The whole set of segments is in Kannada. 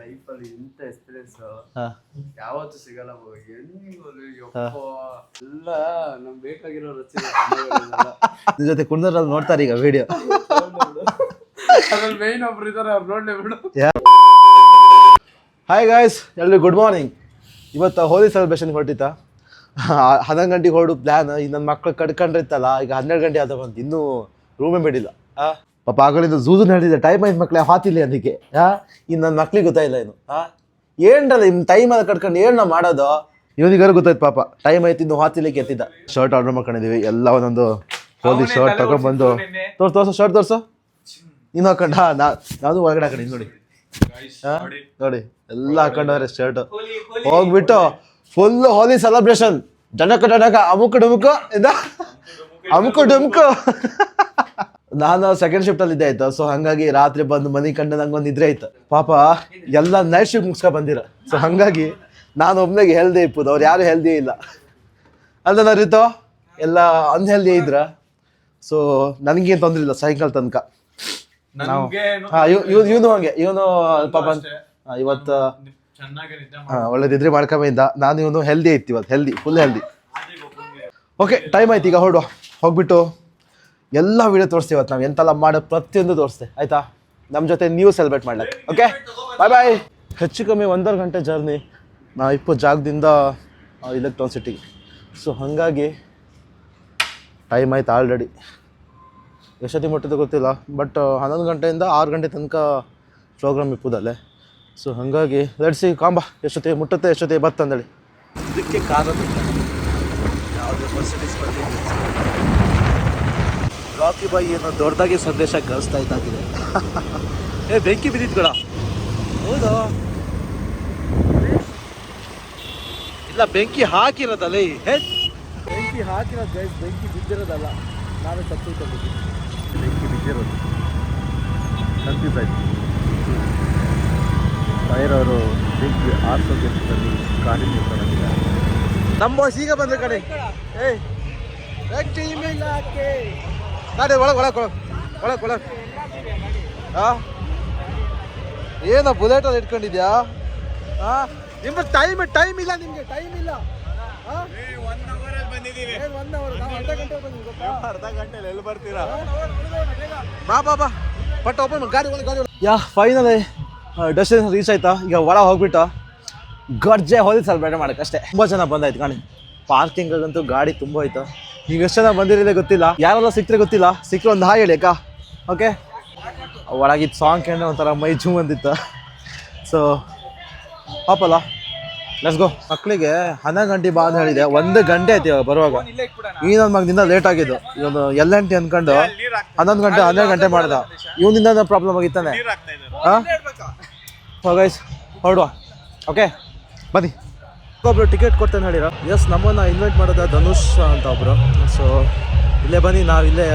ಲೈಫಲ್ಲಿ ಇಂಥ ಎಕ್ಸ್ಪೀರಿಯನ್ಸ್ ಯಾವತ್ತೂ ಸಿಗಲ್ಲ. ಎಲ್ಲ ನಮ್ಗೆ ಬೇಕಾಗಿರೋ ನಿನ್ ಜೊತೆ ಕುಂದರಲ್ಲಿ ನೋಡ್ತಾರೆ ಈಗ ವಿಡಿಯೋ. ಅದ್ರಲ್ಲಿ ಮೇನ್ ಒಬ್ರು ಇದಾರೆ, ಅವ್ರು ನೋಡ್ಲೇ ಬಿಡು. ಹಾಯ್ ಗಾಯ್ಸ್, ಎಲ್ರಿಗೂ ಗುಡ್ ಮಾರ್ನಿಂಗ್. ಇವತ್ತು ಹೋಲಿ ಸೆಲೆಬ್ರೇಷನ್ ಹೊರಟಿತ್ತ. 11 ಗಂಟೆಗೆ ಹೊರಡು ಪ್ಲ್ಯಾನ್. ಈಗ ನನ್ನ ಮಕ್ಳು ಕಡ್ಕೊಂಡಿರ್ತಲ್ಲ, ಈಗ 12 ಗಂಟೆ ಆದ ಬಂತು, ಇನ್ನೂ ರೂಮೇ ಬಿಡಿಲ್ಲ. ಪಾಪ ಆಗಳಿಂದ ಝೂಝು ನಡೆದಿದೆ. ಟೈಮ್ ಆಯ್ತು ಮಕ್ಳೆ ಹಾತಿಲ್ಲ ಅದಕ್ಕೆ. ಇನ್ನು ನನ್ನ ಮಕ್ಳಿಗೆ ಗೊತ್ತಾಯಿಲ್ಲ ಇನ್ನು. ಏನಲ್ಲ ಇನ್ನು ಟೈಮ್ ಅದ ಕಟ್ಕೊಂಡು ಏನು ನಾವು ಮಾಡೋದು. ಇವನಿಗಾರು ಗೊತ್ತಾಯ್ತು ಪಾಪ, ಟೈಮ್ ಆಯ್ತು ಇನ್ನು ಹಾತಿಲಿಕ್ಕೆ ಎತ್ತಿದ್ದ. ಶರ್ಟ್ ಆರ್ಡರ್ ಮಾಡ್ಕೊಂಡಿದ್ದೀವಿ, ಎಲ್ಲ ಒಂದೊಂದು ಹೋಲಿ ಶರ್ಟ್ ತಗೊಂಡ್ಬಂದು ತೋರ್ಸು ಶರ್ಟ್ ತೋರ್ಸು. ಇನ್ನು ಹಾಕೊಂಡ ನಾನು ಒಳಗಡೆ ಹಾಕೊಂಡು ನೋಡಿ ನೋಡಿ ಎಲ್ಲ ಹಾಕೊಂಡವ್ರೆ ಶರ್ಟ್. ಹೋಗ್ಬಿಟ್ಟು ಫುಲ್ ಹೋಲಿ ಸೆಲೆಬ್ರೇಷನ್, ಡನಕ ಡನಕ ಅಮುಕು ಡುಮುಕು ಅಮುಕು ಡುಮುಕು. ನಾನು ಸೆಕೆಂಡ್ ಶಿಫ್ಟ್ ಅಲ್ಲಿ ಇದ್ದೆ ಆಯ್ತು. ಸೊ ಹಂಗಾಗಿ ರಾತ್ರಿ ಬಂದು ಮನೆ ಕಂಡು ನಂಗೆ ಒಂದು ನಿದ್ರೆ ಆಯ್ತು. ಪಾಪ ಎಲ್ಲ ನೈಟ್ ಶಿಫ್ಟ್ ಮುಗಿಸ್ಕೊಂಡು ಬಂದಿರ. ಸೊ ಹಂಗಾಗಿ ನಾನು ಒಬ್ಬನಿಗೆ ಹೆಲ್ದಿ ಇಪ್ಪದು, ಅವ್ರು ಯಾರು ಹೆಲ್ದಿ ಇಲ್ಲ ಅಲ್ಲ ನರಿತೋ, ಎಲ್ಲ ಅನ್ಹೆಲ್ದಿ ಇದ್ರ. ಸೊ ನನಗೇನು ತೊಂದರೆ ಇಲ್ಲ ಸಾಯಂಕಾಲ ತನಕ. ಇವನು ಹಂಗೆ, ಇವನು ಪಾಪ ಇವತ್ತು ಒಳ್ಳೆದಿದ್ರೆ ಮಾಡ್ಕೊಂಬಿಂದ. ನಾನು ಇವನು ಹೆಲ್ದಿ ಐತಿ ಇವತ್ತು, healthy, full healthy. Okay, time ಆಯ್ತು ಈಗ ಹೊರಡುವ. ಹೋಗ್ಬಿಟ್ಟು ಎಲ್ಲ ವಿಡಿಯೋ ತೋರಿಸ್ತೀವಿ ಇವತ್ತು. ನಾವು ಎಂತೆಲ್ಲ ಮಾಡೋ ಪ್ರತಿಯೊಂದು ತೋರಿಸ್ತೆ ಆಯ್ತಾ. ನಮ್ಮ ಜೊತೆ ನೀವು ಸೆಲೆಬ್ರೇಟ್ ಮಾಡ್ಲಿಕ್ಕೆ. ಓಕೆ, ಬಾಯ್ ಬಾಯ್. ಹೆಚ್ಚು ಕಮ್ಮಿ 1.5 ಗಂಟೆ ಜರ್ನಿ ನಾ ಜಾಗದಿಂದ ಇಲೆಕ್ಟ್ರಾನ್ ಸಿಟಿಗೆ. ಸೊ ಹಾಗಾಗಿ ಟೈಮ್ ಆಯ್ತು ಆಲ್ರೆಡಿ. ಎಷ್ಟೊತ್ತಿಗೆ ಮುಟ್ಟಿದ್ದು ಗೊತ್ತಿಲ್ಲ, ಬಟ್ 11 ಗಂಟೆಯಿಂದ 6 ಗಂಟೆ ತನಕ ಪ್ರೋಗ್ರಾಮ್ ಇಪ್ಪದಲ್ಲೇ. ಸೊ ಹಾಗಾಗಿ ಲೆಟ್ಸಿ ಕಾಂಬ ಎಷ್ಟೊತ್ತಿಗೆ ಮುಟ್ಟುತ್ತೆ, ಎಷ್ಟೊತ್ತಿಗೆ ಬರ್ತಂದೇಳಿ. ಇದಕ್ಕೆ ಕಾರಣ ಯಾವುದೇ ಮರ್ಸಿಡೀಸ್ ರಾಕಿ ಬಾಯಿ ಏನೋ ದೊಡ್ಡದಾಗಿ ಸಂದೇಶ ಕಳಿಸ್ತಾ ಇದ್ದಾಗಿದೆ. ಬೆಂಕಿ ಬಿದ್ದಿದ್ಗಳ ಹೌದಾ? ಇಲ್ಲ, ಬೆಂಕಿ ಹಾಕಿರೋದಲ್ಲ. ಬೆಂಕಿ ಹಾಕಿರೋದು ಗೈಸ್, ಬೆಂಕಿ ಬಿದ್ದಿರೋದಲ್ಲ. ನಾನು ತಪ್ಪು ತಂದಿದ್ದೀನಿ, ಬೆಂಕಿ ಬಿದ್ದಿರೋದು ಕನ್ಫ್ಯೂಸ್ ಆಯ್ತು. ಫೈರ್ ಅವರು ಬೆಂಕಿ ಆರಿಸೋಕೆ ಕಾರ್ಯನಿರ್ವಹಿಸ್ತಾರೆ. ನಮ್ಮ ಬಾಯ್ಸ್ ಈಗ ಬಂದ್ರೆ ಕಡೆ ಗಾಡಿ ಒಳಗೆ ಒಳಗೆ ಒಳಗೆ ಒಳಗೆ ಏನೋ ಬುಲೆಟಲ್ಲಿ ಇಟ್ಕೊಂಡಿದ್ಯಾ? ನಿಮ್ಗೆ ಟೈಮ್ ಇಲ್ಲ, ನಿಮಗೆ ಟೈಮ್ ಇಲ್ಲ. ಅರ್ಧ ಗಂಟೆಲಿ ಎಲ್ಲಿ ಬರ್ತೀರಾ? ಬಾ ಬಾ ಬಾ, ಬಟ್ ಓಪನ್ ಗಾಡಿ ಗಾಡಿ. ಯಾ ಫೈನಲಿ ಡೆಸ್ಟಿನೇಷನ್ ರೀಚ್ ಆಯ್ತಾ. ಈಗ ಒಳ ಹೋಗ್ಬಿಟ್ಟು ಗರ್ಜೆ ಹೋಲಿ ಸೆಲೆಬ್ರೇಟ್ ಮಾಡಕ್ಕೆ ಅಷ್ಟೇ. ತುಂಬ ಜನ ಬಂದಾಯ್ತು ಗಾಡಿ. ಪಾರ್ಕಿಂಗಂತೂ ಗಾಡಿ ತುಂಬ ಆಯ್ತು. ನೀವು ಎಷ್ಟು ಜನ ಬಂದಿರಲಿಲ್ಲ ಗೊತ್ತಿಲ್ಲ, ಯಾರೆಲ್ಲ ಸಿಕ್ಕರೆ ಗೊತ್ತಿಲ್ಲ. ಸಿಕ್ಕರೆ ಒಂದು ಹಾಯ್ ಹೇಳಿ ಅಕ್ಕ. ಓಕೆ, ಒಳಗಿದ್ದು ಸಾಂಗ್ ಕೇಳಿ ಒಂಥರ ಮೈ ಜೂಮ್ ಅಂದಿತ್ತು. ಸೊ ಪಾಪಲ್ಲ ಲೆಟ್ಸ್ ಗೋ. ಮಕ್ಕಳಿಗೆ 11 ಗಂಟೆ ಬಾ ಅಂತ ಹೇಳಿದೆ, 1 ಗಂಟೆ ಆಯ್ತು ಇವಾಗ ಬರುವಾಗ. ಈ ನನ್ನ ಮಗನಿಂದ ಲೇಟ್ ಆಗಿದ್ದು. ಇವನು LNT ಅಂದ್ಕೊಂಡು 11 ಗಂಟೆ 12 ಗಂಟೆ ಮಾಡ್ದ. ಇವನಿಂದ ಪ್ರಾಬ್ಲಮ್ ಆಗಿತ್ತಾನೆ. ಸೊ ಗೈಸ್ ಹೊರಡುವ. ಓಕೆ ಬನ್ನಿ. ಒಬ್ಬರು ಟಿಕೆಟ್ ಕೊಡ್ತೇನೆ ಹೇಳಿರ. ಎಸ್, ನಮ್ಮನ್ನು ಇನ್ವೈಟ್ ಮಾಡೋದ ಧನುಷ್ ಅಂತ ಒಬ್ಬರು. ಸೊ ಇಲ್ಲೇ ಬನ್ನಿ, ನಾವು ಇಲ್ಲೇ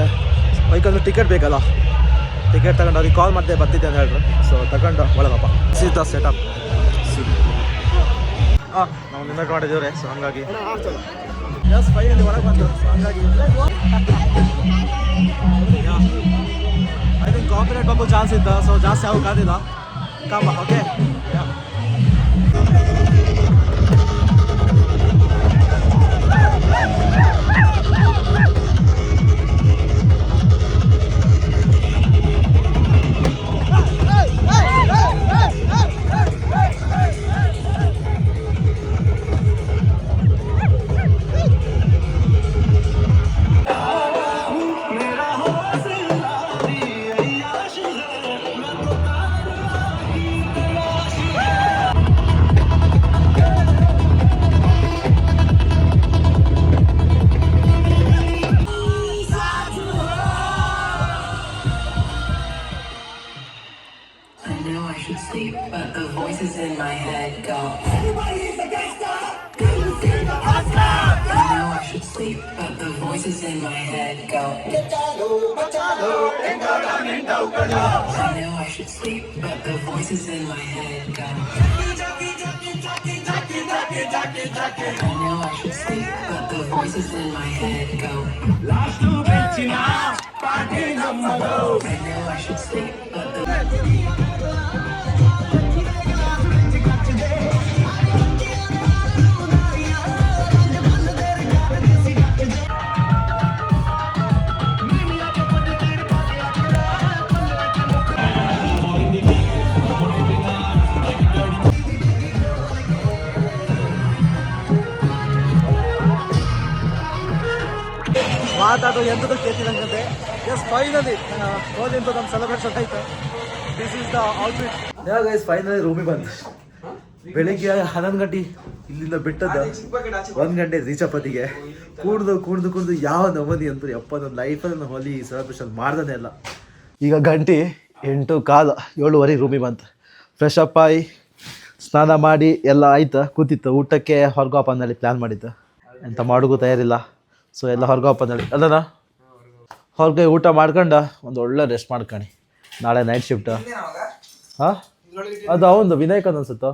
ಬೈಕಲ್ಲಿ ಟಿಕೆಟ್ ಬೇಕಲ್ಲ, ಟಿಕೆಟ್ ತಗೊಂಡು ಅವ್ರಿಗೆ ಕಾಲ್ ಮಾಡಿದೆ ಬರ್ತಿದ್ದೆ ಅಂತ ಹೇಳ್ರು. ಸೊ ತಗೊಂಡು ಒಳಗಪ್ಪ ಸೀತಾ ಸೆಟಪ್. ನಾವು ಇನ್ವೈಟ್ ಮಾಡಿದ್ದೀವ್ರೆ. ಸೊ ಹಂಗಾಗಿ ಎಸ್ ಫೈನಲ್ಲಿ ಒಳಗೆ ಬಂದು. ಸೊ ಹಂಗಾಗಿ I think copyright Babbu chance ಇದ್ದ. ಸೊ ಜಾಸ್ತಿ ಯಾವ ಕಾದಿಲ್ಲ ಕಾಮ. Okay, but the voices in my head go. Everybody is a gangster. Can you feel the Oscar? I know I should sleep, but the voices in my head go. I know I should sleep, but the voices in my head go. I know I should sleep, but the voices voices in my head go. I know I should sleep, but the ಮಾತಾಡೋ ಎಂಥದ್ದು ಕೇಳ್ತಿದಂಗಂತೆ. ಎಸ್ ಫೈನಲಿ ಹೋದಿಂತ ನಮ್ಮ ಸೆಲೆಬ್ರೇಷನ್ ಆಯ್ತು. This is the outfit. Yeah guys finally ರೂಮಿಗೆ ಬಂತು. ಬೆಳಿಗ್ಗೆ 11 ಗಂಟೆ ಇಲ್ಲಿಂದ ಬಿಟ್ಟದ್ದು 1 ಗಂಟೆ ರೀಚಪತಿಗೆ ಕುಡ್ದು ಯಾವ ನಮನಿ ಅಂತ ಯಪ್ಪ ನನ್ನ ಲೈಫಲ್ಲಿ ನಾನು ಹೋಲಿ ಸೆಲೆಬ್ರೇಷನ್ ಮಾಡ್ದೇ ಇಲ್ಲ. ಈಗ ಗಂಟೆ 8:15 7:30 ರೂಮಿಗೆ ಬಂತು. ಫ್ರೆಶ್ ಅಪ್ ಆಗಿ ಸ್ನಾನ ಮಾಡಿ ಎಲ್ಲ ಆಯ್ತು. ಕೂತಿತ್ತು ಊಟಕ್ಕೆ ಹೊರಗೋಪ ಅಂದೇಳಿ ಪ್ಲ್ಯಾನ್ ಮಾಡಿತ್ತು. ಎಂತ ಮಾಡೋಕ್ಕೂ ತಯಾರಿಲ್ಲ. ಸೊ ಎಲ್ಲ ಹೊರಗೋಪ ಅಂದೇಳಿ ಅಲ್ಲನಾ ಹೊರಗೆ ಊಟ ಮಾಡ್ಕೊಂಡು ಒಂದು ಒಳ್ಳೆ ರೆಸ್ಟ್ ಮಾಡ್ಕೊಂಡು ನಾಳೆ ನೈಟ್ ಶಿಫ್ಟ್. ಹಾಂ ಅದು ಅವನು ವಿನಾಯಕನ್ ಅನ್ಸುತ್ತೋ.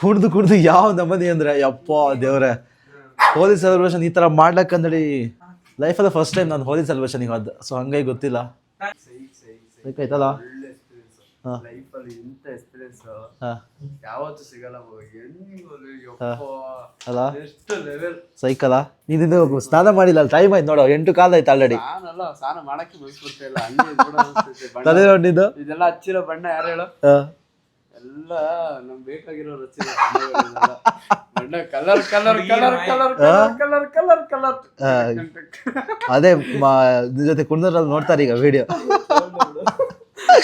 ಕುಡ್ದು ಯಾವ ನಮನಿ ಅಂದರೆ ಯಪ್ಪ ದೇವ್ರೆ. ಹೋಲಿ ಸೆಲೆಬ್ರೇಷನ್ ಈ ಥರ ಮಾಡ್ಲಕ್ಕಂದೇಳಿ ಲೈಫಲ್ಲಿ ಫಸ್ಟ್ ಟೈಮ್ ನಾನು ಹೋಲಿ ಸೆಲೆಬ್ರೇಷನಿಗೆ ಹೋದ. ಸೊ ಹಂಗಾಗಿ ಗೊತ್ತಿಲ್ಲ ಬೇಕಾಯ್ತಲ್ಲ. ಲೈಫಲ್ಲಿ ಇಂಥ ಎಕ್ಸ್ಪೀರಿಯನ್ಸ್ ಹಾಂ ಯಾವತ್ತೂ ಸಿಗಲ್ಲ ಅಲ್ಲ ಎಷ್ಟು ಲೆವೆಲ್ ಸೈಕಲ್ಲ. ನೀನು ಸ್ನಾನ ಮಾಡಿಲ್ಲ, ಟೈಮ್ ಆಯ್ತು ನೋಡು 8:15 ಆಯ್ತು ಆಲ್ರೆಡಿ. ನಾನಲ್ಲ ಸ್ನಾನ ಮಾಡಕ್ಕೆ ಮುಗಿಸ್ಬಿಡ್ತಾ ಇಲ್ಲ. ಹಂಗೆ ತಲೆ ನೋಡಿದ್ದು ಇದೆಲ್ಲ ಹಚ್ಚಿರೋ ಬಣ್ಣ ಯಾರು ಹೇಳು? ಎಲ್ಲ ನಮ್ಗೆ ಬೇಕಾಗಿರೋರು ಹಚ್ಚಿರೋ ಬಣ್ಣ. Colour colour colour colour colour colour colour. ಅದೇ ನಿನ್ ಜೊತೆ ಕುಂದ್ರಲ್ಲಿ ನೋಡ್ತಾರೆ ಈಗ ವಿಡಿಯೋ.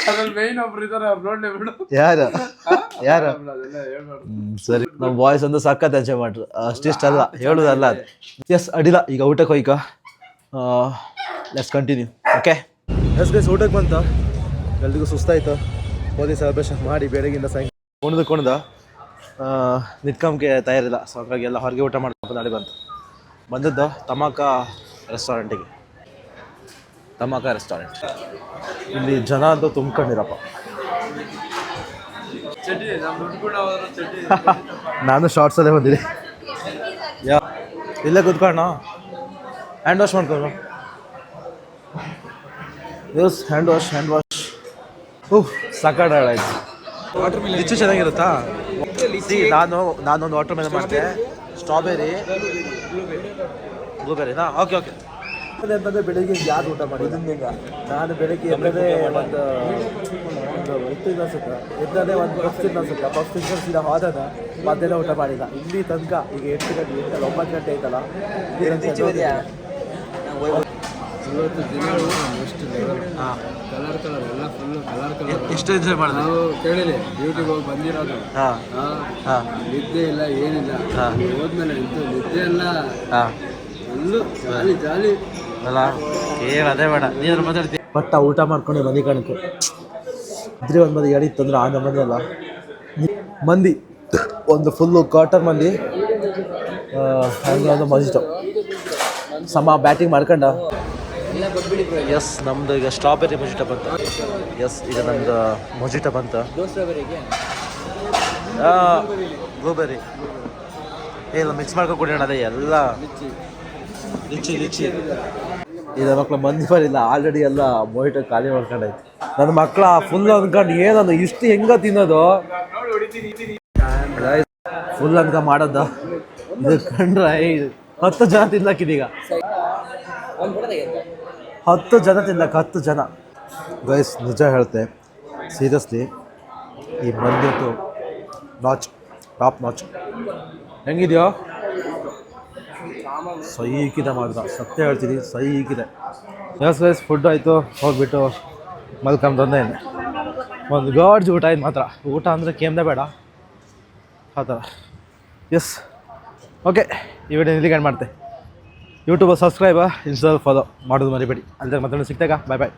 ಅದ್ರಲ್ಲಿ ಮೇನ್ ಒಬ್ರು ಇದಾರೆ, ಅವ್ರು ನೋಡ್ಲೇ ಬಿಡು. ಯಾರು ಅದೆಲ್ಲ ಹೇಳ್ಬಾರ್ದು. ಸರಿ ನಮ್ಮ ಬಾಯ್ಸ್ ಒಂದು ಸಖತ್ ಎಂಜಾಯ್ ಮಾಡ್ರು. ಅಷ್ಟಿಷ್ಟಲ್ಲ ಹೇಳುದಲ್ಲ ಅದು. ಎಸ್ ಅಡಿಲ್ಲ ಈಗ ಊಟಕ್ಕೆ ಹೋಯ್ಕ. Let's continue. Okay yes guys ಊಟಕ್ಕೆ ಬಂತ. ಎಲ್ರಿಗೂ ಸುಸ್ತಾಯ್ತು. ಹೋಲಿ ಸೆಲೆಬ್ರೇಷನ್ ಮಾಡಿ ಬೆಳಗಿಂದ ಸಾಯಂಕಾಲ ಕುಣ್ದು ನಿತ್ಕೊಂಬಕ್ಕೆ ತಯಾರಿಲ್ಲ. ಸೊ ಹಾಗಾಗಿ ಎಲ್ಲ ಹೊರಗೆ ಊಟ ಮಾಡ್ಕೊಂಡು ನಾಳೆ ಬಂದದ್ದು ತಮಾಕ ರೆಸ್ಟೋರೆಂಟಿಗೆ. ತಮಾಕ ರೆಸ್ಟೋರೆಂಟ್ ಇಲ್ಲಿ ಜನ ಅಂತೂ ತುಂಬ್ಕೊಂಡಿರಪ್ಪ. ಚಡ್ಡಿ ನಮ್ ದುಡ್ಡು ಕೂಡ ಹೋದ್ರು ಚಡ್ಡಿ. ನಾನು ಶಾರ್ಟ್ಸಲ್ಲೇ ಬಂದಿದ್ದೆ. ಇಲ್ಲೇ ಕೂತ್ಕೊಳ್ಳೋಣ. ಹ್ಯಾಂಡ್ ವಾಶ್ ಮಾಡ್ಕೊಂಡು ಯೂಸ್ ಹ್ಯಾಂಡ್ ವಾಶ್. ಸಾಕಾಡಾಯ್ತು. ಲಿಚ್ಚು ಚೆನ್ನಾಗಿರುತ್ತಾ? ನಾನೊಂದು ವಾಟರ್ ಮೆಲನ್ ಮಾಡಿದೆ. ಸ್ಟ್ರಾಬೆರಿ ಬ್ಲೂಬೆರಿನಾ? ಓಕೆ ಅಂತಂದರೆ ಬೆಳಿಗ್ಗೆ ಯಾರು ಊಟ ಮಾಡಿದ್ದು? ನಾನು ಬೆಳಿಗ್ಗೆ ಎದ್ದದೇ ಒಂದು ಇತ್ತು ಅನ್ಸುತ್ತೆ. ಎದ್ದದೇ ಒಂದು ಪಫ್ ತಿಂದು ಅನ್ಸುತ್ತೆ. ಪಫ್ ತಿಂದು ಸೀದಾ ಹೋದಾಗ ಮಧ್ಯಾಹ್ನ ಊಟ ಮಾಡಿಲ್ಲ. ಇಲ್ಲಿ ತನಕ ಈಗ 8 ಗಂಟೆ 9 ಗಂಟೆ ಆಯ್ತಲ್ಲ. ಇವತ್ತು ದಿನ ಎಷ್ಟು ಲೆವೆಲ್. ಕಲರ್ ಕಲರ್ ಎಲ್ಲ ಫುಲ್ಲು ಕಲರ್ ಕಲರ್. ಎಷ್ಟು ಎಂಜಾಯ್ ಮಾಡಿದೆ ನಾವು ಕೇಳಿಲ್ಲ. ಡ್ಯೂಟಿಗೆ ಹೋಗಿ ಬಂದಿರೋದು. ನಿದ್ದೆ ಇಲ್ಲ ಏನಿಲ್ಲ. ಹೋದ್ಮೇಲೆ ಎಂತೂ ನಿದ್ದೆ ಇಲ್ಲ. ಫುಲ್ಲು ಜಾಲಿ ಜಾಲಿ ಅಲ್ಲ. ಏನು ಅದೇ ಬೇಡ, ನೀನು ಮಾತಾಡ್ತೀವಿ. ಬಟ್ ಊಟ ಮಾಡ್ಕೊಂಡು ಮನೆ ಕಾಣಕ್ಕೆ ಇದ್ರೆ ಒಂದು ಮಂದಿ ಎಡಿತ್ತು ಅಂದ್ರೆ ಆ ಮಂದಿ ಅಲ್ಲ ಮಂದಿ ಒಂದು ಫುಲ್ಲು ಕ್ವಾರ್ಟರ್ ಮಂದಿ ಹಂಗೆ ಒಂದು ಮಜಿಟೋ ಸಮ ಬ್ಯಾಟಿಂಗ್ ಮಾಡ್ಕೊಂಡ. ಎಸ್ ನಮ್ಮದು ಈಗ ಸ್ಟ್ರಾಬೆರಿ ಮೊಜಿಟೋ ಬಂತು. ಎಸ್ ಈಗ ನಮ್ಮದು ಮೊಜಿಟೋ ಬಂತು. ಬ್ಲೂಬೆರಿ ಇಲ್ಲ ಮಿಕ್ಸ್ ಮಾಡ್ಕೊಂಡು ಕುಡಿಯೋಣ. ಅದೇ ಎಲ್ಲ ಲಿಚ್ಚಿ ಇದು ಮಕ್ಳು ಮಂದಿ ಬರಿಲ್ಲ. ಆಲ್ರೆಡಿ ಎಲ್ಲ ಮೊಜಿಟೋ ಖಾಲಿ ಮಾಡ್ಕೊಂಡೈತಿ. ನನ್ನ ಮಕ್ಕಳ ಫುಲ್ ಅಂದ್ಕೊಂಡು ಏನದು ಇಷ್ಟು ಹೆಂಗ ತಿನ್ನೋದು ಫುಲ್ ಅನ್ಕ ಮಾಡೋದ. ಇದು ಕಂಡ್ರೆ 10 ಜನ ತಿನ್ಲಕ್ಕಿದೀಗ. 10 ಜನ ತಿನ್ಲಕ್ಕ 10 ಜನ. ಗೈಸ್ ನಿಜ ಹೇಳ್ತೆ ಸೀರಿಯಸ್ಲಿ ಈ ಮಂದಿತ್ತು ಟಾಪ್ ನಾಚ್. ಹೆಂಗಿದೆಯೋ? ಸೈಕಿದೆ ಮಾಡ್ದ, ಸತ್ಯ ಹೇಳ್ತೀನಿ ಸೈಕಿದೆ. ಎಸ್ ಗೈಸ್ ಫುಡ್ ಆಯಿತು. ಹೋಗ್ಬಿಟ್ಟು ಮಲ್ಕೊಂಡ್ರೆ ಒಂದು ಗಾಡ್ಜ್ ಊಟ ಆಯ್ತು ಮಾತ್ರ. ಊಟ ಅಂದರೆ ಕೇಮ್ದೆ ಬೇಡ ಆ ಥರ. ಎಸ್ ಓಕೆ ಈ ವಿಡಿಯೋ ಇಲ್ಲಿಗೆ ಎಂಡ್ ಮಾಡ್ತೆ. ಯೂಟ್ಯೂಬಲ್ಲಿ ಸಬ್ಸ್ಕ್ರೈಬ್, ಇನ್ಸ್ಟಾದಲ್ಲಿ ಫಾಲೋ ಮಾಡೋದು ಮರಿಬೇಡಿ. ಅಲ್ಲದೆ ಮತ್ತೆ ಸಿಗ್ತಾಗ ಬಾಯ್ ಬಾಯ್.